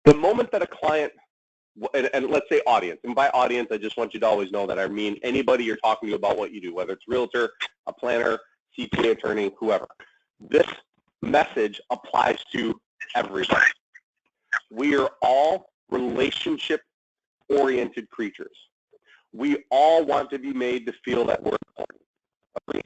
The moment that a client, and let's say audience, and by audience, I just want you to always know that I mean anybody you're talking to about what you do, whether it's realtor, a planner, CPA attorney, whoever. This message applies to everybody. We are all relationship-oriented creatures. We all want to be made to feel that we're important. Agreed?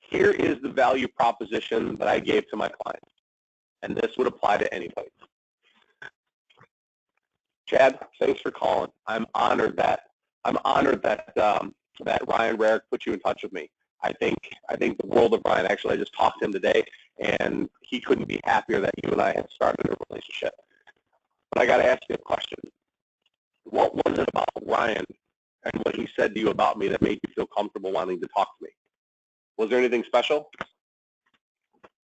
Here is the value proposition that I gave to my clients, and this would apply to anybody. Chad, thanks for calling. I'm honored that that Ryan Rarick put you in touch with me. I think the world of Ryan. Actually, I just talked to him today, and he couldn't be happier that you and I had started a relationship. But I got to ask you a question. What was it about Ryan and what he said to you about me that made you feel comfortable wanting to talk to me? Was there anything special?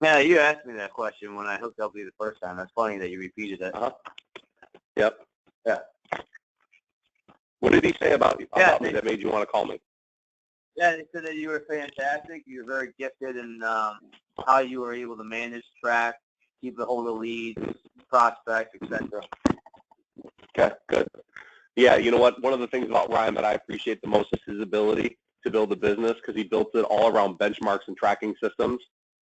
Yeah, you asked me that question when I hooked up with you the first time. That's funny that you repeated it. Yep. Yeah. What did he say about me that made you want to call me? Yeah, he said that you were fantastic. You were very gifted in how you were able to manage, track, keep a hold of leads, prospects, etc. Okay, good. Yeah, you know what? One of the things about Ryan that I appreciate the most is his ability to build a business, because he built it all around benchmarks and tracking systems.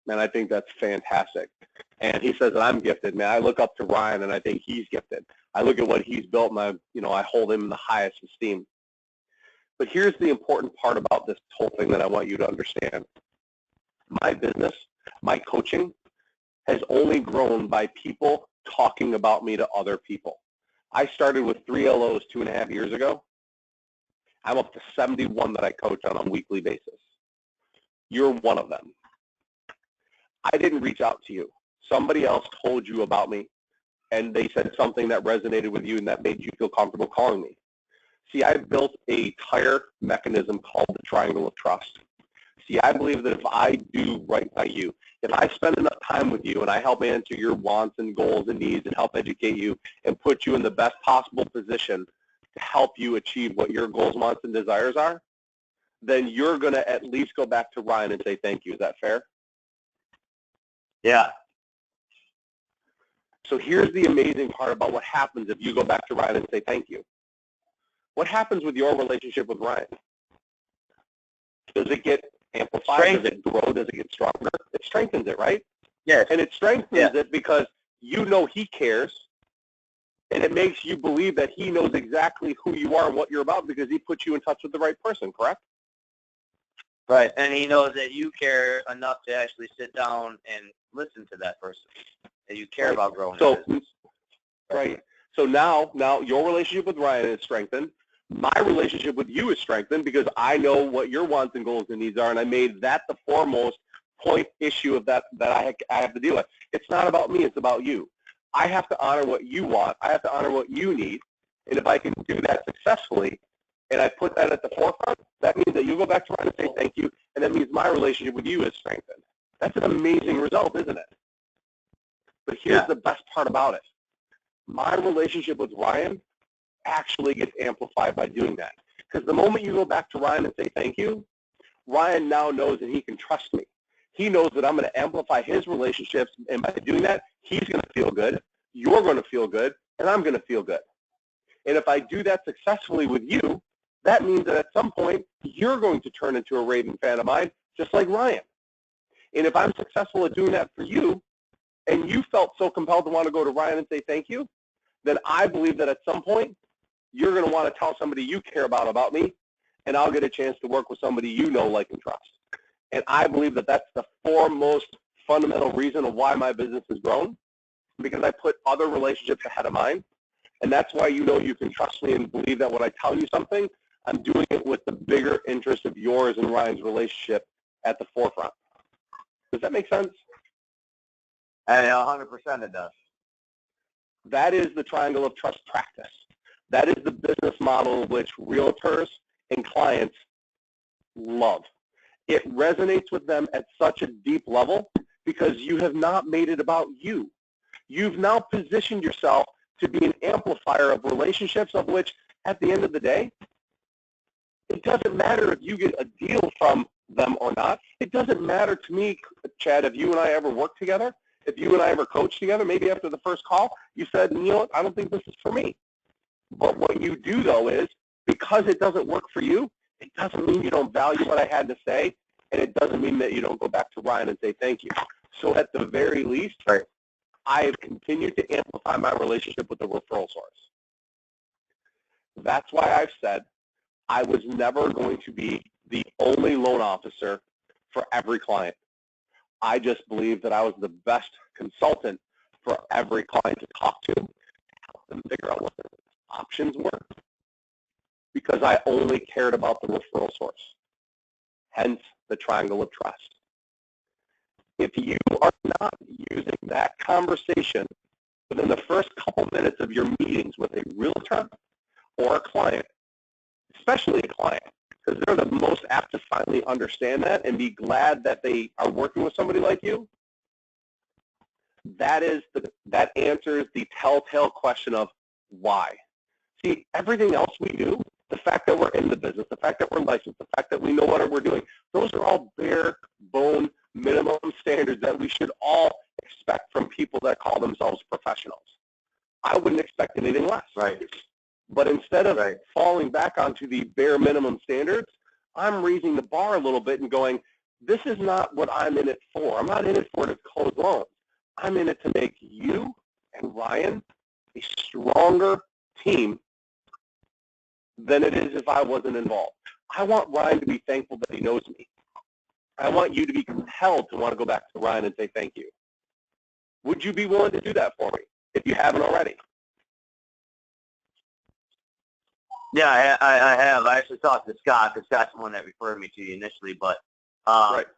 And I think that's fantastic. And he says that I'm gifted. Man, I look up to Ryan, and I think he's gifted. I look at what he's built, and I hold him in the highest esteem. But here's the important part about this whole thing that I want you to understand. My business, my coaching, has only grown by people talking about me to other people. I started with 3 LOs 2.5 years ago. I'm up to 71 that I coach on a weekly basis. You're one of them. I didn't reach out to you. Somebody else told you about me, and they said something that resonated with you and that made you feel comfortable calling me. See, I built an entire mechanism called the Triangle of Trust. See, I believe that if I do right by you, if I spend enough time with you and I help answer your wants and goals and needs and help educate you and put you in the best possible position to help you achieve what your goals, wants, and desires are, then you're going to at least go back to Ryan and say thank you. Is that fair? Yeah. So here's the amazing part about what happens if you go back to Ryan and say thank you. What happens with your relationship with Ryan? Does it get amplified? Does it grow? Does it get stronger? It strengthens it, right? Yes. And it strengthens it because you know he cares, and it makes you believe that he knows exactly who you are and what you're about because he put you in touch with the right person, correct? Right, and he knows that you care enough to actually sit down and listen to that person, that you care about growing the business. Right. So now your relationship with Ryan is strengthened. My relationship with you is strengthened because I know what your wants and goals and needs are, and I made that the foremost point issue of that I have to deal with. It's not about me. It's about you. I have to honor what you want. I have to honor what you need. And if I can do that successfully, and I put that at the forefront, that means that you go back to Ryan and say thank you, and that means my relationship with you is strengthened. That's an amazing result, isn't it? But here's the best part about it. My relationship with Ryan actually gets amplified by doing that. Because the moment you go back to Ryan and say thank you, Ryan now knows that he can trust me. He knows that I'm going to amplify his relationships, and by doing that, he's going to feel good, you're going to feel good, and I'm going to feel good. And if I do that successfully with you, that means that at some point, you're going to turn into a raving fan of mine, just like Ryan. And if I'm successful at doing that for you, and you felt so compelled to want to go to Ryan and say thank you, then I believe that at some point, you're going to want to tell somebody you care about me, and I'll get a chance to work with somebody you know, like, and trust. And I believe that that's the foremost fundamental reason of why my business has grown, because I put other relationships ahead of mine. And that's why you know you can trust me and believe that when I tell you something, I'm doing it with the bigger interest of yours and Ryan's relationship at the forefront. Does that make sense? 100% it does. That is the Triangle of Trust practice. That is the business model which realtors and clients love. It resonates with them at such a deep level because you have not made it about you. You've now positioned yourself to be an amplifier of relationships, of which, at the end of the day, it doesn't matter if you get a deal from them or not. It doesn't matter to me, Chad, if you and I ever work together, if you and I ever coach together, maybe after the first call, you said, you know what, I don't think this is for me. But what you do, though, is because it doesn't work for you, it doesn't mean you don't value what I had to say, and it doesn't mean that you don't go back to Ryan and say thank you. So at the very least, I have continued to amplify my relationship with the referral source. That's why I've said I was never going to be the only loan officer for every client. I just believed that I was the best consultant for every client to talk to help them figure out what their options were, because I only cared about the referral source, hence the triangle of trust. If you are not using that conversation within the first couple minutes of your meetings with a realtor or a client, especially a client, because they're the most apt to finally understand that and be glad that they are working with somebody like you, that answers the telltale question of why. See, everything else we do, the fact that we're in the business, the fact that we're licensed, the fact that we know what we're doing, those are all bare bone minimum standards that we should all expect from people that call themselves professionals. I wouldn't expect anything less. Right. But instead of falling back onto the bare minimum standards, I'm raising the bar a little bit and going, this is not what I'm in it for. I'm not in it for to close loans. I'm in it to make you and Ryan a stronger team than it is if I wasn't involved. I want Ryan to be thankful that he knows me. I want you to be compelled to want to go back to Ryan and say thank you. Would you be willing to do that for me if you haven't already? Yeah, I have. I actually talked to Scott, because Scott's the one that referred me to you initially. But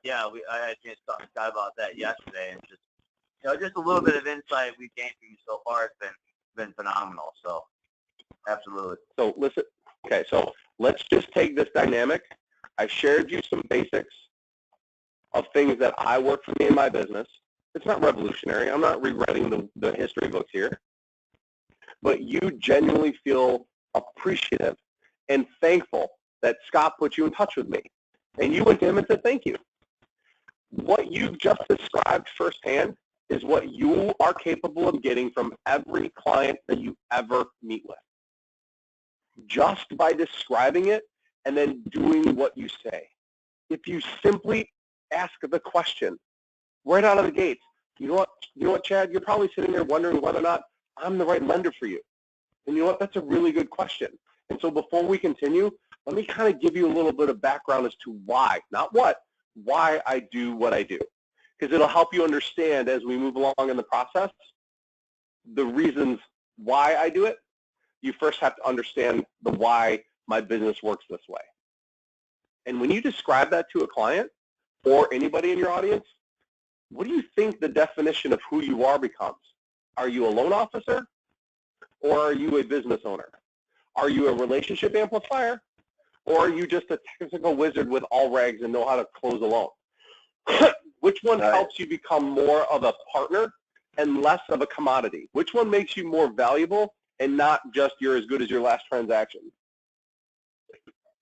yeah, I had a chance to talk to Scott about that yesterday, and just a little bit of insight we've gained from you so far has been phenomenal. So absolutely. So listen. Okay, so let's just take this dynamic. I shared you some basics of things that I work for me in my business. It's not revolutionary. I'm not rewriting the history books here. But you genuinely feel appreciative and thankful that Scott put you in touch with me. And you went to him and said thank you. What you've just described firsthand is what you are capable of getting from every client that you ever meet with. Just by describing it and then doing what you say. If you simply ask the question right out of the gates, you know what, Chad, you're probably sitting there wondering whether or not I'm the right lender for you. And you know what, that's a really good question. And so before we continue, let me kind of give you a little bit of background as to why, not what, why I do what I do. Because it'll help you understand as we move along in the process, the reasons why I do it. You first have to understand the why my business works this way. And when you describe that to a client or anybody in your audience, what do you think the definition of who you are becomes? Are you a loan officer or are you a business owner? Are you a relationship amplifier or are you just a technical wizard with all rags and know how to close a loan? Which one helps you become more of a partner and less of a commodity? Which one makes you more valuable and not just you're as good as your last transaction?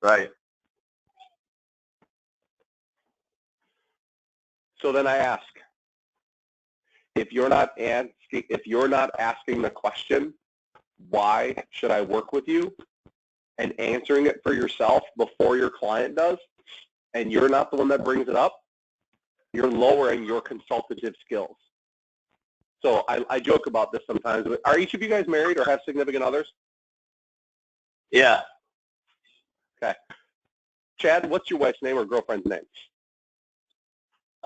Right. So then I ask, if you're not asking the question, why should I work with you, and answering it for yourself before your client does, and you're not the one that brings it up, you're lowering your consultative skills. So I joke about this sometimes. Are each of you guys married or have significant others? Yeah. Okay. Chad, what's your wife's name or girlfriend's name?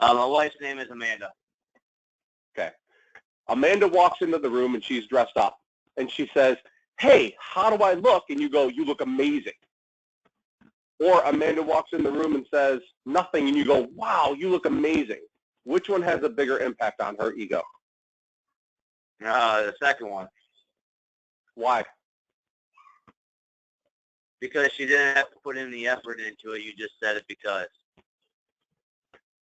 My wife's name is Amanda. Okay. Amanda walks into the room and she's dressed up. And she says, hey, how do I look? And you go, you look amazing. Or Amanda walks in the room and says nothing, and you go, wow, you look amazing. Which one has a bigger impact on her ego? The second one. Why? Because she didn't have to put in the effort into it. You just said it because.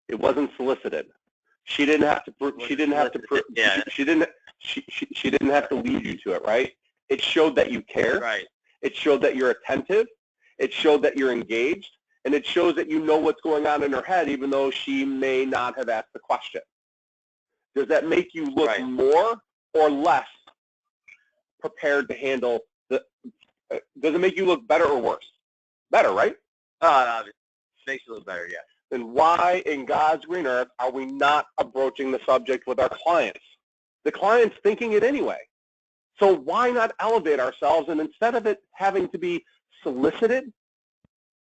It wasn't solicited. She didn't have to. She didn't have to. Yeah. She didn't have to lead you to it, right? It showed that you care. Right. It showed that you're attentive. It showed that you're engaged, And it shows that you know what's going on in her head, even though she may not have asked the question. Does that make you look more or less prepared to handle the, does it make you look better or worse? Better, right? It makes you look better, yeah. Then why in God's green earth are we not approaching the subject with our clients? The client's thinking it anyway. So why not elevate ourselves, and instead of it having to be solicited,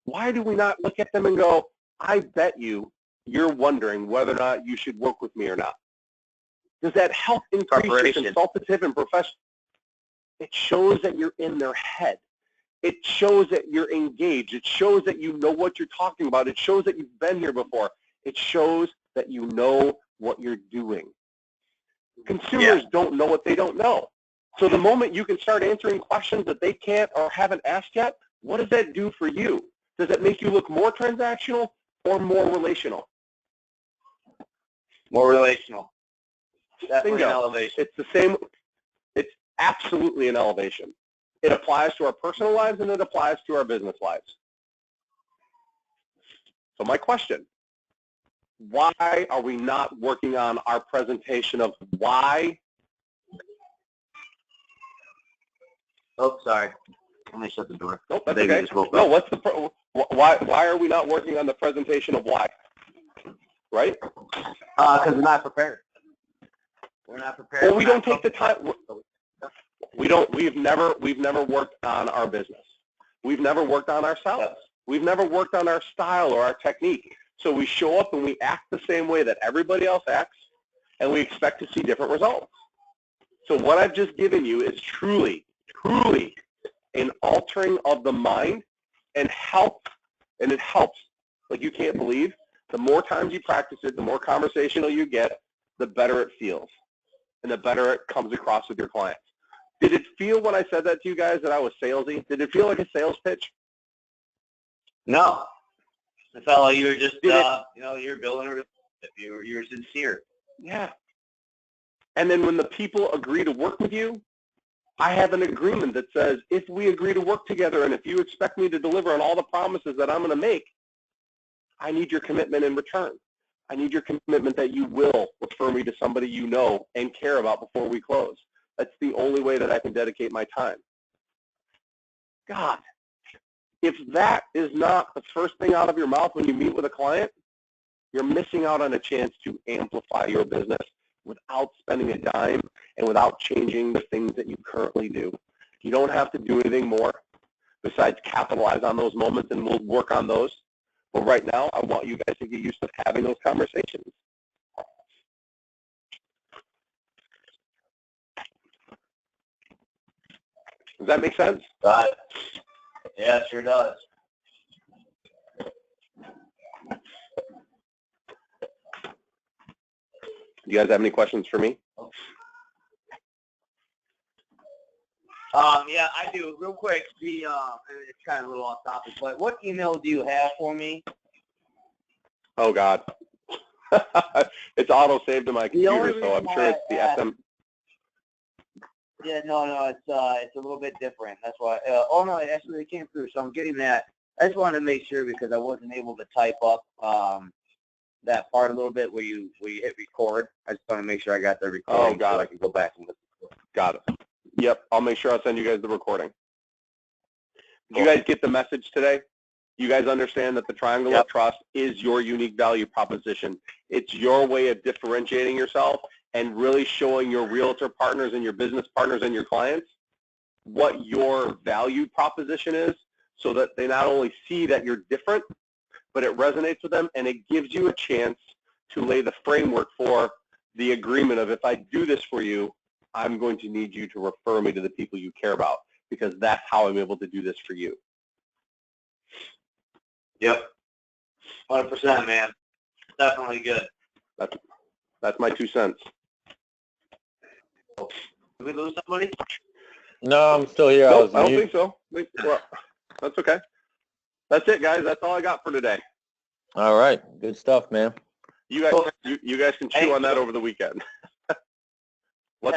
why do we not look at them and go, I bet you're wondering whether or not you should work with me or not? Does that help increase your consultative and professional? It shows that you're in their head. It shows that you're engaged. It shows that you know what you're talking about. It shows that you've been here before. It shows that you know what you're doing. Consumers don't know what they don't know. So the moment you can start answering questions that they can't or haven't asked yet, what does that do for you? Does it make you look more transactional or more relational? More relational. Definitely an elevation. It's the same. It's absolutely an elevation. It applies to our personal lives and it applies to our business lives. So my question, why are we not working on our presentation of why? Oh, sorry. Let me shut the door. Nope, that's okay. No, why are we not working on the presentation of why? Right? Because we're not prepared. We're not prepared. Well, we don't take the time. We've never worked on our business. We've never worked on ourselves. We've never worked on our style or our technique. So we show up and we act the same way that everybody else acts, and we expect to see different results. So what I've just given you is truly an altering of the mind, and it helps like you can't believe. The more times you practice it, the more conversational you get, the better it feels, and the better it comes across with your clients. Did it feel when I said that to you guys that I was salesy? Did it feel like a sales pitch? No. It felt like you were just, you're building a relationship. You're sincere. Yeah. And then when the people agree to work with you, I have an agreement that says if we agree to work together and if you expect me to deliver on all the promises that I'm going to make, I need your commitment in return. I need your commitment that you will refer me to somebody you know and care about before we close. That's the only way that I can dedicate my time. God, if that is not the first thing out of your mouth when you meet with a client, you're missing out on a chance to amplify your business without spending a dime and without changing the things that you currently do. You don't have to do anything more besides capitalize on those moments, and we'll work on those. But right now, I want you guys to get used to having those conversations. Does that make sense? Yeah, it sure does. Do you guys have any questions for me? Yeah, I do. Real quick, it's kind of a little off topic, but what email do you have for me? Oh, God. It's auto-saved to my computer, so I'm sure it's the SM. Yeah, no, it's a little bit different. That's why. Oh, no, actually, it came through, so I'm getting that. I just wanted to make sure because I wasn't able to type up that part a little bit where you hit record. I just want to make sure I got the recording. Oh, got so it. I can go back and listen. Got it. Yep, I'll make sure I'll send you guys the recording. Did you guys get the message today? You guys understand that the Triangle of Trust is your unique value proposition. It's your way of differentiating yourself and really showing your realtor partners and your business partners and your clients what your value proposition is, so that they not only see that you're different, but it resonates with them, and it gives you a chance to lay the framework for the agreement of, if I do this for you, I'm going to need you to refer me to the people you care about, because that's how I'm able to do this for you. Yep. 100%, man. Definitely good. That's my 2 cents. Did we lose somebody? No, I'm still here. Nope, I don't think so. Well, that's okay. That's it, guys. That's all I got for today. All right. Good stuff, man. You guys can chew on that over the weekend.